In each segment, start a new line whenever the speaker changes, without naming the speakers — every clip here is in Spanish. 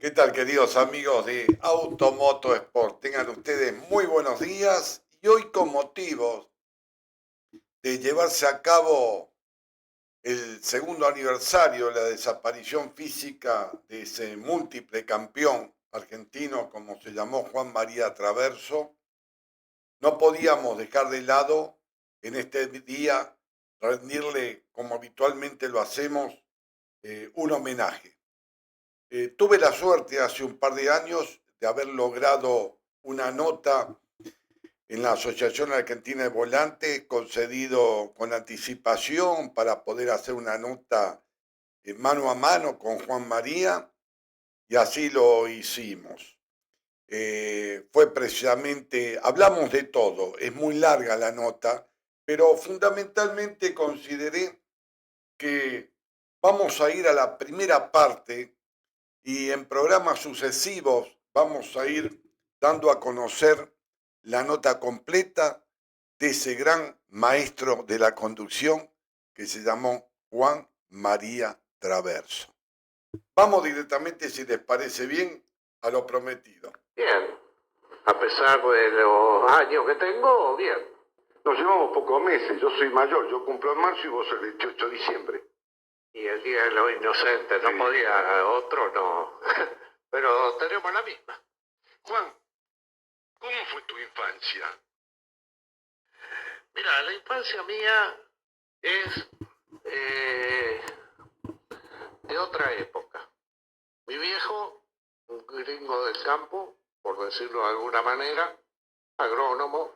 ¿Qué tal, queridos amigos de Automoto Sport? Tengan ustedes muy buenos días y hoy con motivo de llevarse a cabo el segundo aniversario de la desaparición física de ese múltiple campeón argentino, como se llamó Juan María Traverso, no podíamos dejar de lado en este día rendirle, como habitualmente lo hacemos, un homenaje. Tuve la suerte hace un par de años de haber logrado una nota en la Asociación Argentina de Volantes, concedido con anticipación para poder hacer una nota mano a mano con Juan María, y así lo hicimos. Fue precisamente, hablamos de todo, es muy larga la nota, pero fundamentalmente consideré que vamos a ir a la primera parte y en programas sucesivos vamos a ir dando a conocer la nota completa de ese gran maestro de la conducción que se llamó Juan María Traverso. Vamos directamente, si les parece bien, a lo prometido.
Bien, a pesar de los años que tengo, bien.
Nos llevamos pocos meses, yo soy mayor, yo cumplo en marzo y vos el 28 de diciembre.
Y el Día de los Inocentes, no
Sí.
podía, otro no. Pero tenemos la misma.
Juan, ¿cómo fue tu infancia?
Mira, la infancia mía es de otra época. Mi viejo, un gringo del campo, por decirlo de alguna manera, agrónomo,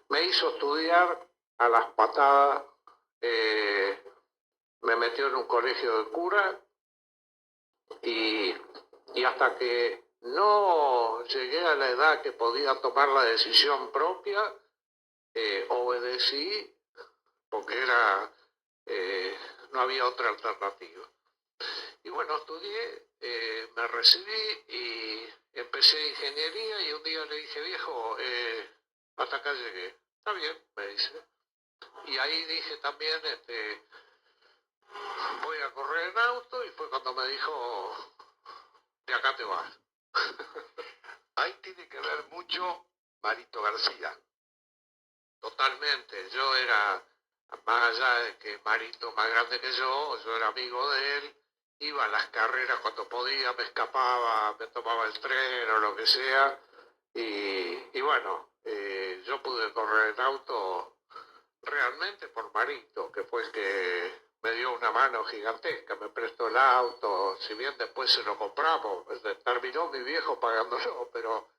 me hizo estudiar a las patadas, me metió en un colegio de cura y hasta que no llegué a la edad que podía tomar la decisión propia, obedecí porque no había otra alternativa. Y bueno, estudié, me recibí y empecé ingeniería y un día le dije, viejo, hasta acá llegué. Está bien, me dice. Y ahí dije también, voy a correr en auto y fue cuando me dijo, de acá te vas.
Ahí tiene que ver mucho Marito García.
Totalmente, yo era, más allá de que Marito más grande que yo era amigo de él, iba a las carreras cuando podía, me escapaba, me tomaba el tren o lo que sea, y bueno, yo pude correr en auto realmente por Marito, que fue el que me dio una mano gigantesca, me prestó el auto, si bien después se lo compramos, terminó mi viejo pagándolo, pero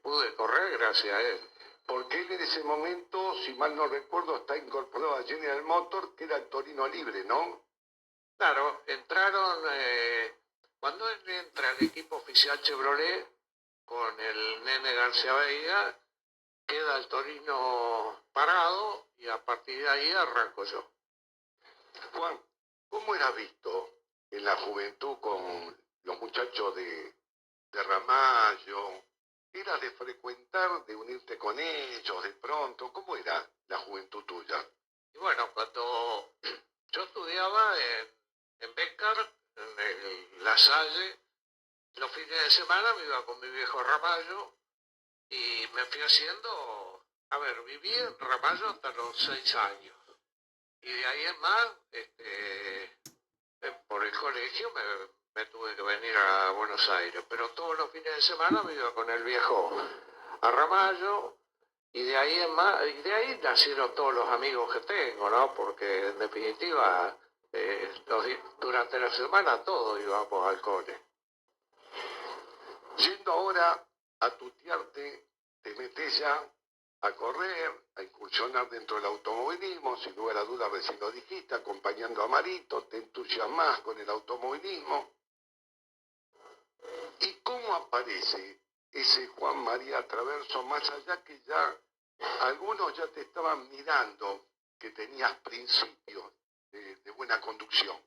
pude correr gracias a él.
Porque él en ese momento, si mal no recuerdo, está incorporado a General Motors, que era el Torino Libre, ¿no?
Claro, entraron, cuando él entra al equipo oficial Chevrolet con el nene García Veiga, queda el Torino parado y a partir de ahí arranco yo.
Juan, ¿cómo eras visto en la juventud con los muchachos de Ramallo? ¿Era de frecuentar, de unirte con ellos de pronto? ¿Cómo era la juventud tuya?
Y bueno, cuando yo estudiaba en Becar, en La Salle, los fines de semana me iba con mi viejo a Ramallo y me fui haciendo, a ver, viví en Ramallo hasta los 6 años. Y de ahí en más, por el colegio me tuve que venir a Buenos Aires. Pero todos los fines de semana me iba con el viejo a Ramallo. Y de ahí en más, y de ahí nacieron todos los amigos que tengo, ¿no? Porque en definitiva, durante la semana todos íbamos al cole.
Yendo ahora a tutearte, te metes ya a correr, a incursionar dentro del automovilismo, sin lugar a dudas recién lo dijiste, acompañando a Marito, te entusiasmas con el automovilismo. ¿Y cómo aparece ese Juan María Traverso, más allá que ya algunos ya te estaban mirando, que tenías principios de buena conducción?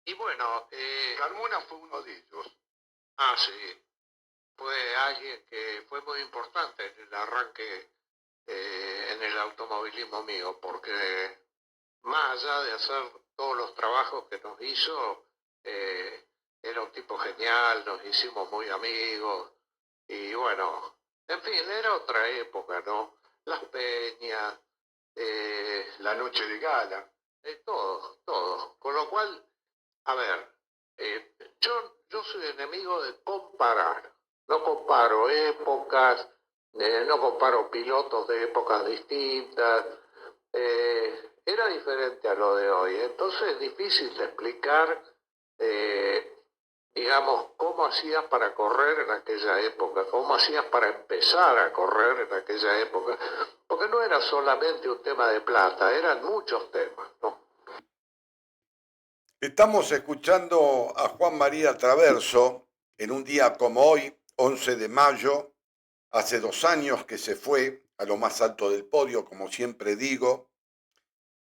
Y bueno,
Carmona fue uno de ellos.
sí, fue alguien que fue muy importante en el arranque en el automovilismo mío, porque más allá de hacer todos los trabajos que nos hizo, era un tipo genial, nos hicimos muy amigos y bueno, en fin, era otra época, ¿no? Las peñas,
La noche de gala.
todo, todo. Con lo cual, a ver, yo soy enemigo de comparar. No comparo épocas, no comparo pilotos de épocas distintas. Era diferente a lo de hoy. Entonces es difícil de explicar, eh, digamos, cómo hacías para correr en aquella época, cómo hacías para empezar a correr en aquella época. Porque no era solamente un tema de plata, eran muchos temas, ¿no?
Estamos escuchando a Juan María Traverso en un día como hoy, 11 de mayo, hace 2 años que se fue a lo más alto del podio, como siempre digo,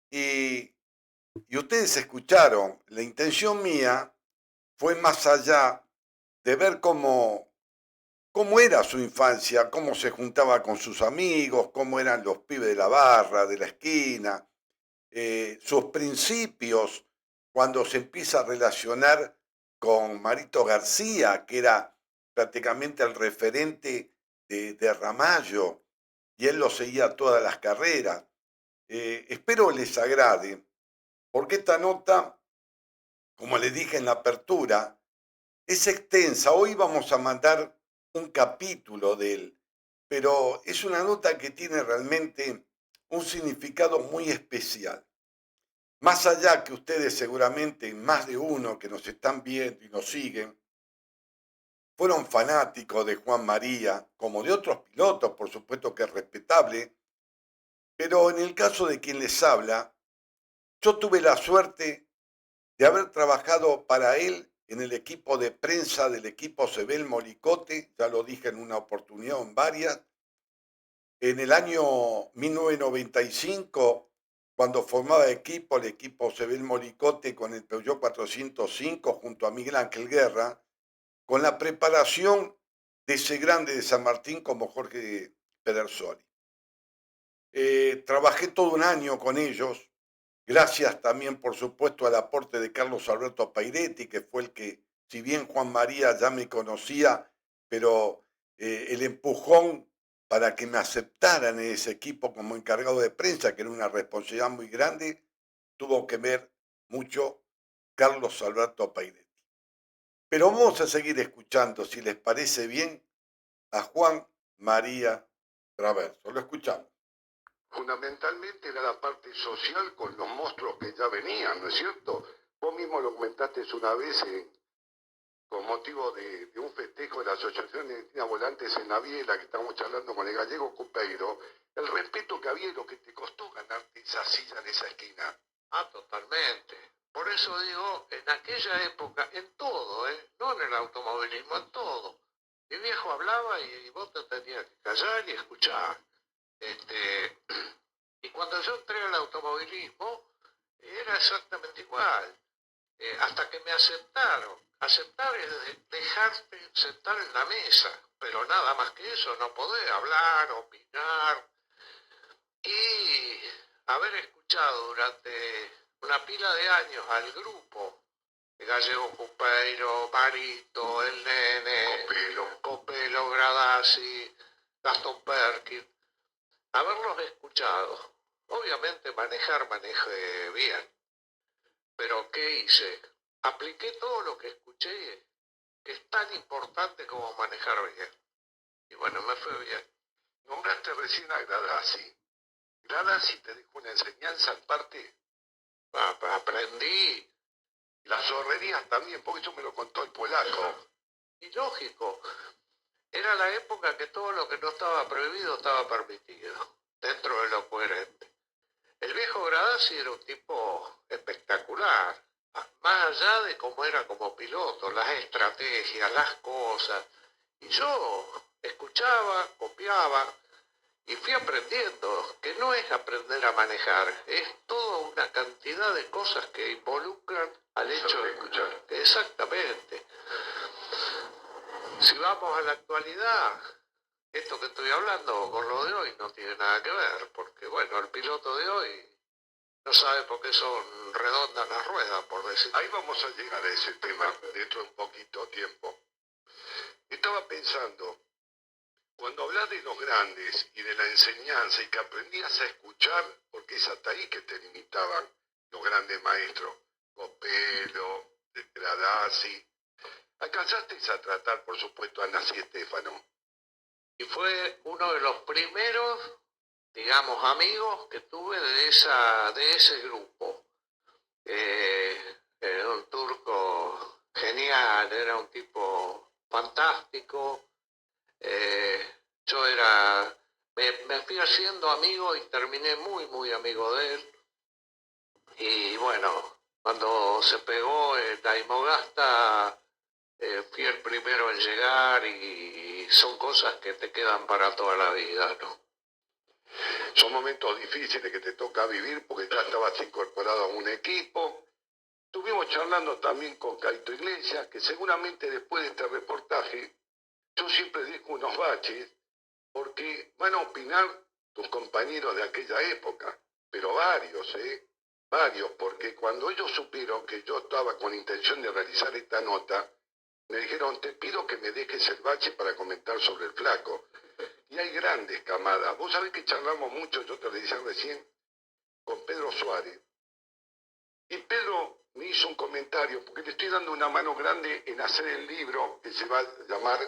y, y ustedes escucharon, la intención mía fue más allá de ver cómo era su infancia, cómo se juntaba con sus amigos, cómo eran los pibes de la barra, de la esquina, sus principios cuando se empieza a relacionar con Marito García, que era prácticamente el referente de Ramallo, y él lo seguía todas las carreras. Espero les agrade, porque esta nota, como les dije en la apertura, es extensa. Hoy vamos a mandar un capítulo de él, pero es una nota que tiene realmente un significado muy especial. Más allá que ustedes seguramente, más de uno que nos están viendo y nos siguen, fueron fanáticos de Juan María, como de otros pilotos, por supuesto que es respetable, pero en el caso de quien les habla, yo tuve la suerte de haber trabajado para él en el equipo de prensa del equipo Sebel Molicote, ya lo dije en una oportunidad, en varias, en el año 1995, cuando formaba equipo, el equipo Sebel Molicote con el Peugeot 405 junto a Miguel Ángel Guerra, con la preparación de ese grande de San Martín como Jorge Pedersoli. Trabajé todo un año con ellos, gracias también, por supuesto, al aporte de Carlos Alberto Pairetti, que fue el que, si bien Juan María ya me conocía, pero el empujón para que me aceptaran en ese equipo como encargado de prensa, que era una responsabilidad muy grande, tuvo que ver mucho Carlos Alberto Pairetti. Pero vamos a seguir escuchando, si les parece bien, a Juan María Traverso. Lo escuchamos.
Fundamentalmente era la parte social con los monstruos que ya venían, ¿no es cierto? Vos mismo lo comentaste una vez con motivo de un festejo de la Asociación Argentina Volantes en la Biela, que estábamos charlando con el gallego Cupeiro, el respeto que había y lo que te costó ganarte esa silla en esa esquina.
Ah, totalmente. Por eso digo, en aquella época, en todo, no en el automovilismo, en todo. Mi viejo hablaba y vos te tenías que callar y escuchar. Este, y cuando yo entré al automovilismo, era exactamente igual. Hasta que me aceptaron. Aceptar es dejarte sentar en la mesa, pero nada más que eso, no podés hablar, opinar y haber escuchado durante una pila de años al grupo de Gallego Cupeiro, Marito, El Nene, Copelo, Gradasi, Gastón Perkin, haberlos escuchado. Obviamente manejé bien, pero ¿qué hice? Apliqué todo lo que escuché, que es tan importante como manejar bien. Y bueno, me fue bien.
Nombraste recién a Gradasi. Gradasi te dejó una enseñanza aparte.
Aprendí.
Las zorrerías también, porque eso me lo contó el polaco.
Y lógico, era la época que todo lo que no estaba prohibido estaba permitido, dentro de lo coherente. El viejo Gradasi era un tipo espectacular, más allá de cómo era como piloto, las estrategias, las cosas. Y yo escuchaba, copiaba y fui aprendiendo que no es aprender a manejar, es toda una cantidad de cosas que involucran al hecho de escuchar. Exactamente. Si vamos a la actualidad, esto que estoy hablando con lo de hoy no tiene nada que ver, porque bueno, el piloto de hoy no sabe por qué son redondas las ruedas, por decir.
Ahí vamos a llegar a ese tema dentro de un poquito tiempo. Estaba pensando, cuando hablas de los grandes y de la enseñanza y que aprendías a escuchar, porque es hasta ahí que te limitaban los grandes maestros, Copelo, Gradasi, alcanzaste a tratar, por supuesto, a Nasi Estefano.
Y fue uno de los primeros, digamos, amigos que tuve de ese grupo. Era un turco genial, era un tipo fantástico. Yo me fui haciendo amigo y terminé muy, muy amigo de él. Y bueno, cuando se pegó la Imogasta, fui el primero en llegar y son cosas que te quedan para toda la vida, ¿no?
Son momentos difíciles que te toca vivir porque ya estabas incorporado a un equipo. Estuvimos charlando también con Caito Iglesias, que seguramente después de este reportaje, yo siempre dejo unos baches, porque van a opinar tus compañeros de aquella época, pero varios, varios, porque cuando ellos supieron que yo estaba con intención de realizar esta nota, me dijeron, te pido que me dejes el bache para comentar sobre el flaco. Y hay grandes camadas. Vos sabés que charlamos mucho, yo te lo decía recién, con Pedro Suárez. Y Pedro me hizo un comentario, porque le estoy dando una mano grande en hacer el libro que se va a llamar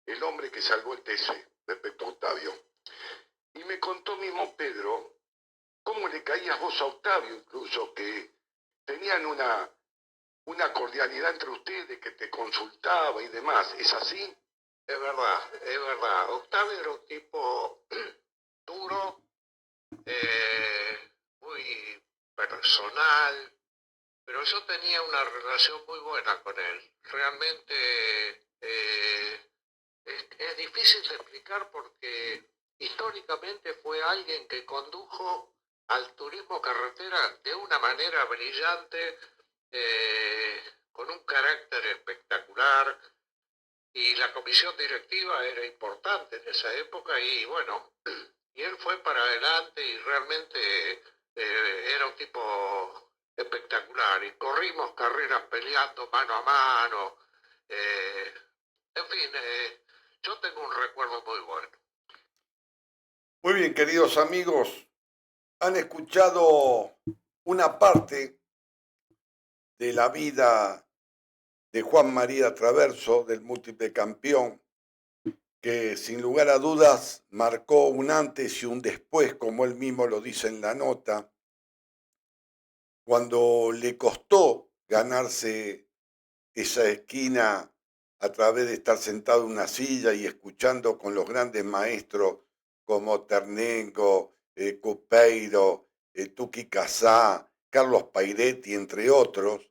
El hombre que salvó el TC, respecto a Octavio. Y me contó mismo Pedro cómo le caías vos a Octavio, incluso, que tenían una cordialidad entre ustedes, que te consultaba y demás. ¿Es así?
Es verdad, es verdad. Octavio era un tipo duro, muy personal, pero yo tenía una relación muy buena con él. Realmente es difícil de explicar porque históricamente fue alguien que condujo al turismo carretera de una manera brillante, con un carácter espectacular, y la comisión directiva era importante en esa época y bueno, y él fue para adelante y realmente era un tipo espectacular y corrimos carreras peleando mano a mano, eh, en fin, yo tengo un recuerdo muy bueno.
Muy bien, queridos amigos, han escuchado una parte de la vida de Juan María Traverso, del múltiple campeón, que sin lugar a dudas marcó un antes y un después, como él mismo lo dice en la nota, cuando le costó ganarse esa esquina a través de estar sentado en una silla y escuchando con los grandes maestros como Ternengo, Cupeiro, Tuqui Casá, Carlos Pairetti, entre otros,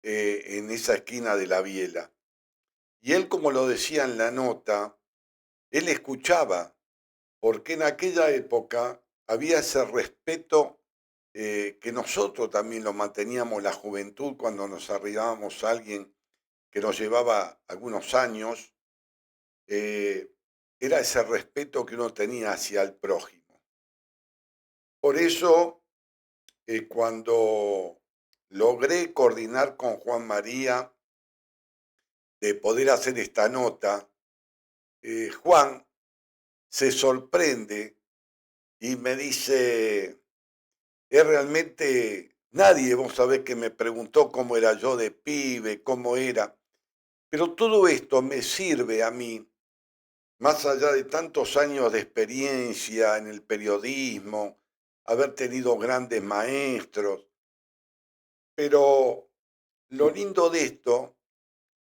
en esa esquina de la Biela. Y él, como lo decía en la nota, él escuchaba, porque en aquella época había ese respeto que nosotros también lo manteníamos la juventud cuando nos arribábamos a alguien que nos llevaba algunos años, era ese respeto que uno tenía hacia el prójimo. Por eso, cuando logré coordinar con Juan María de poder hacer esta nota, Juan se sorprende y me dice, es realmente nadie, vos sabés que me preguntó cómo era yo de pibe, cómo era, pero todo esto me sirve a mí, más allá de tantos años de experiencia en el periodismo, haber tenido grandes maestros, pero lo lindo de esto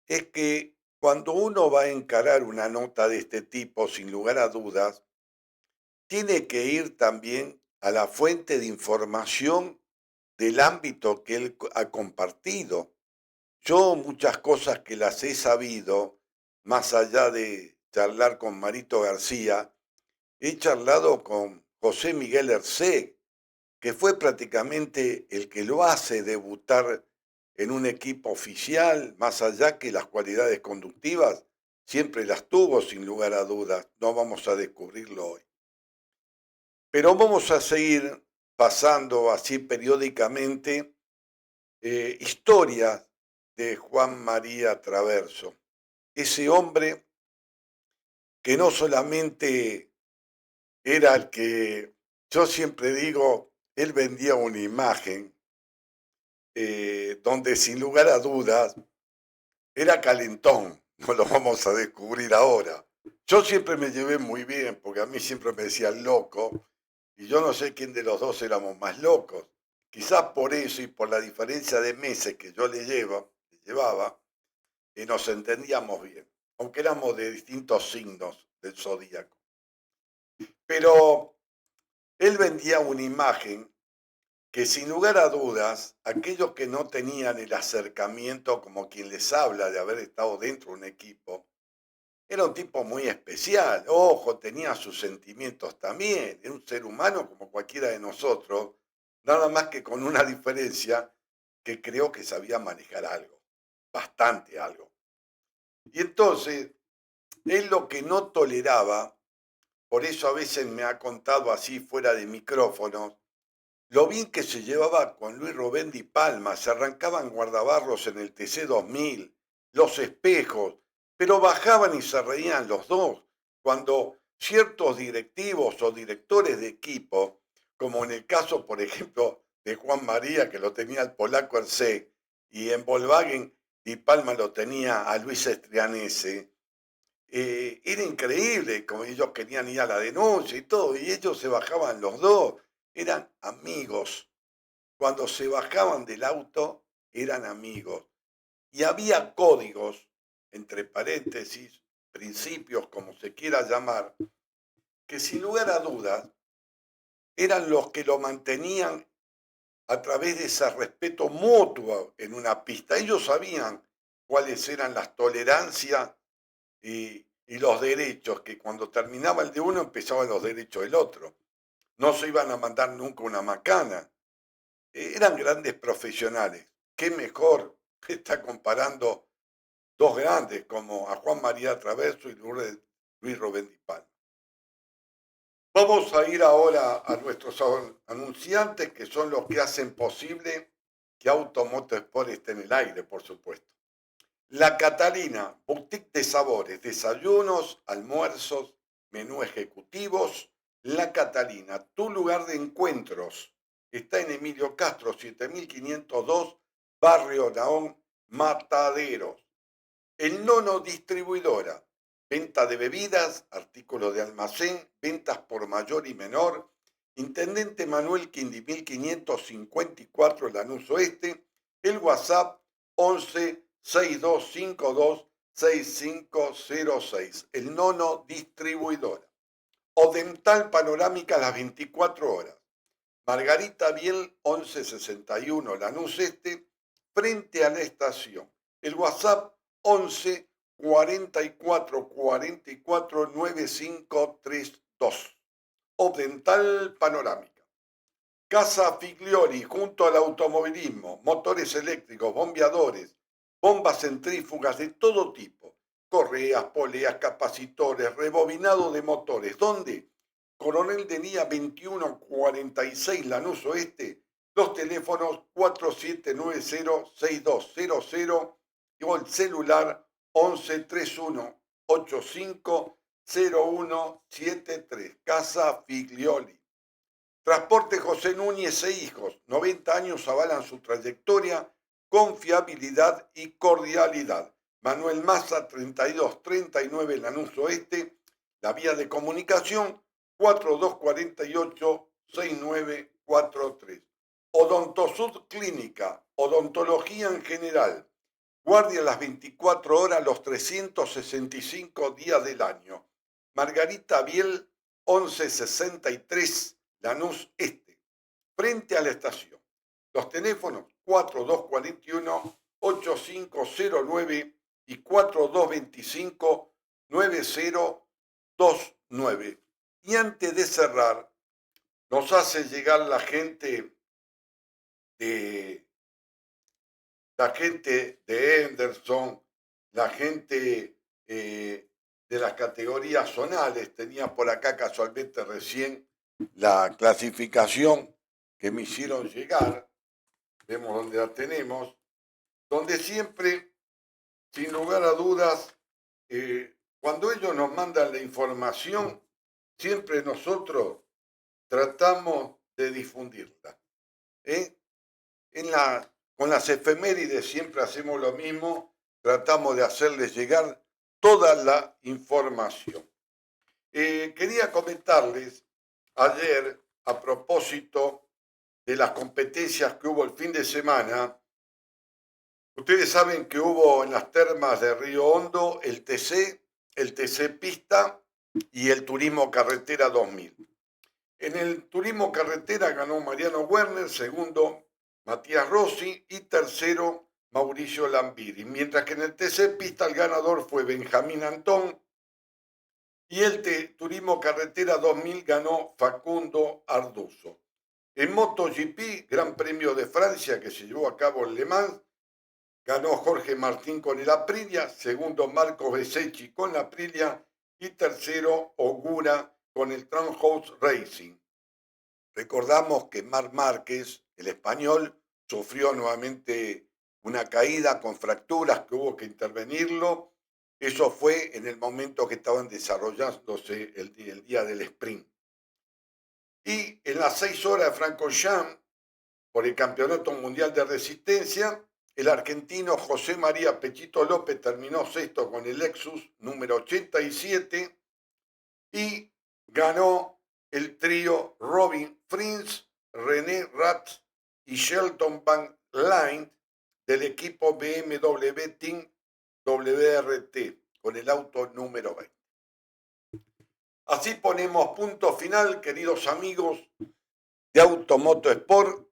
es que cuando uno va a encarar una nota de este tipo, sin lugar a dudas, tiene que ir también a la fuente de información del ámbito que él ha compartido. Yo muchas cosas que las he sabido, más allá de charlar con Marito García, he charlado con José Miguel Hercé, que fue prácticamente el que lo hace debutar en un equipo oficial, más allá que las cualidades conductivas, siempre las tuvo sin lugar a dudas, no vamos a descubrirlo hoy. Pero vamos a seguir pasando así periódicamente historias de Juan María Traverso, ese hombre que no solamente era el que, yo siempre digo, él vendía una imagen donde sin lugar a dudas era calentón, no lo vamos a descubrir ahora. Yo siempre me llevé muy bien, porque a mí siempre me decían loco, y yo no sé quién de los dos éramos más locos. Quizás por eso y por la diferencia de meses que yo le llevaba, nos entendíamos bien, aunque éramos de distintos signos del zodíaco. Pero él vendía una imagen que sin lugar a dudas, aquellos que no tenían el acercamiento como quien les habla de haber estado dentro de un equipo, era un tipo muy especial. Ojo, tenía sus sentimientos también. Era un ser humano como cualquiera de nosotros, nada más que con una diferencia que creo que sabía manejar algo, bastante algo. Y entonces, él lo que no toleraba, por eso a veces me ha contado así fuera de micrófonos, lo bien que se llevaba con Luis Robendi Palma, se arrancaban guardabarros en el TC 2000, los espejos, pero bajaban y se reían los dos cuando ciertos directivos o directores de equipo, como en el caso, por ejemplo, de Juan María, que lo tenía el polaco Ercé, y en Volkswagen Di Palma lo tenía a Luis Estrianese, era increíble como ellos querían ir a la denuncia y todo, y ellos se bajaban los dos, eran amigos. Cuando se bajaban del auto, eran amigos. Y había códigos, entre paréntesis, principios, como se quiera llamar, que sin lugar a dudas eran los que lo mantenían a través de ese respeto mutuo en una pista. Ellos sabían cuáles eran las tolerancias y los derechos, que cuando terminaba el de uno empezaban los derechos del otro. No se iban a mandar nunca una macana. Eran grandes profesionales. Qué mejor que está comparando dos grandes como a Juan María Traverso y Luis Robendi Palma. Vamos a ir ahora a nuestros anunciantes, que son los que hacen posible que Automoto Sport esté en el aire, por supuesto. La Catalina, boutique de sabores, desayunos, almuerzos, menú ejecutivos. La Catalina, tu lugar de encuentros. Está en Emilio Castro, 7502, Barrio Naón, Mataderos. El Nono Distribuidora, venta de bebidas, artículos de almacén, ventas por mayor y menor. Intendente Manuel Quindi, 1554, Lanús Oeste. El WhatsApp 11 6252 6506. El Nono Distribuidora. Odental Panorámica las 24 horas. Margarita Biel 1161, Lanús Este, frente a la estación. El WhatsApp 11 44 44 9532. Odental Panorámica. Casa Figlioli, junto al automovilismo, motores eléctricos, bombeadores, bombas centrífugas de todo tipo, correas, poleas, capacitores, rebobinado de motores. ¿Dónde? Coronel Denía 2146, Lanús Oeste, los teléfonos 4790-6200 o el celular 1131-850173. Casa Figlioli. Transporte José Núñez e Hijos, 90 años avalan su trayectoria, confiabilidad y cordialidad. Manuel Maza, 3239, Lanús Oeste, la vía de comunicación 4248-6943. Odontosud Clínica, odontología en general, guardia las 24 horas, los 365 días del año. Margarita Biel, 1163, Lanús Este, frente a la estación. Los teléfonos 4241-8509 y 4225-9029. Y antes de cerrar, nos hace llegar la gente de Henderson, la gente de las categorías zonales. Tenía por acá casualmente recién la clasificación que me hicieron llegar, vemos dónde la tenemos, donde siempre, sin lugar a dudas, cuando ellos nos mandan la información, siempre nosotros tratamos de difundirla. ¿eh? Con las efemérides siempre hacemos lo mismo, tratamos de hacerles llegar toda la información. Quería comentarles ayer, a propósito de las competencias que hubo el fin de semana, ustedes saben que hubo en las termas de Río Hondo el TC Pista y el Turismo Carretera 2000. En el Turismo Carretera ganó Mariano Werner, segundo Matías Rossi y tercero Mauricio Lambiri, mientras que en el TC Pista el ganador fue Benjamín Antón y el Turismo Carretera 2000 ganó Facundo Arduzo. En MotoGP, Gran Premio de Francia que se llevó a cabo en Le Mans, ganó Jorge Martín con el Aprilia, segundo Marco Besecchi con la Aprilia y tercero Ogura con el Turnhouse Racing. Recordamos que Marc Márquez, el español, sufrió nuevamente una caída con fracturas que hubo que intervenirlo. Eso fue en el momento que estaban desarrollándose el día del sprint. Y en las 6 horas de Francorchamps, por el Campeonato Mundial de Resistencia, el argentino José María Pechito López terminó sexto con el Lexus número 87 y ganó el trío Robin Frins, René Ratz y Shelton Van Lint del equipo BMW Team WRT con el auto número 20. Así ponemos punto final, queridos amigos de Automoto Sport.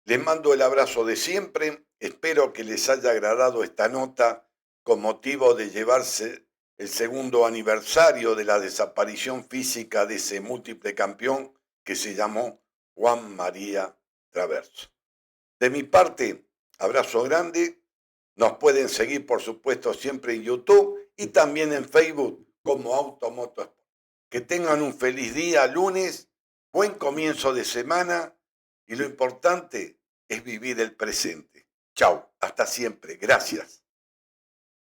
Les mando el abrazo de siempre. Espero que les haya agradado esta nota con motivo de llevarse el segundo aniversario de la desaparición física de ese múltiple campeón que se llamó Juan María Traverso. De mi parte, abrazo grande. Nos pueden seguir, por supuesto, siempre en YouTube y también en Facebook como Automoto Sport. Que tengan un feliz día, lunes, buen comienzo de semana y lo importante es vivir el presente. Chau, hasta siempre. Gracias.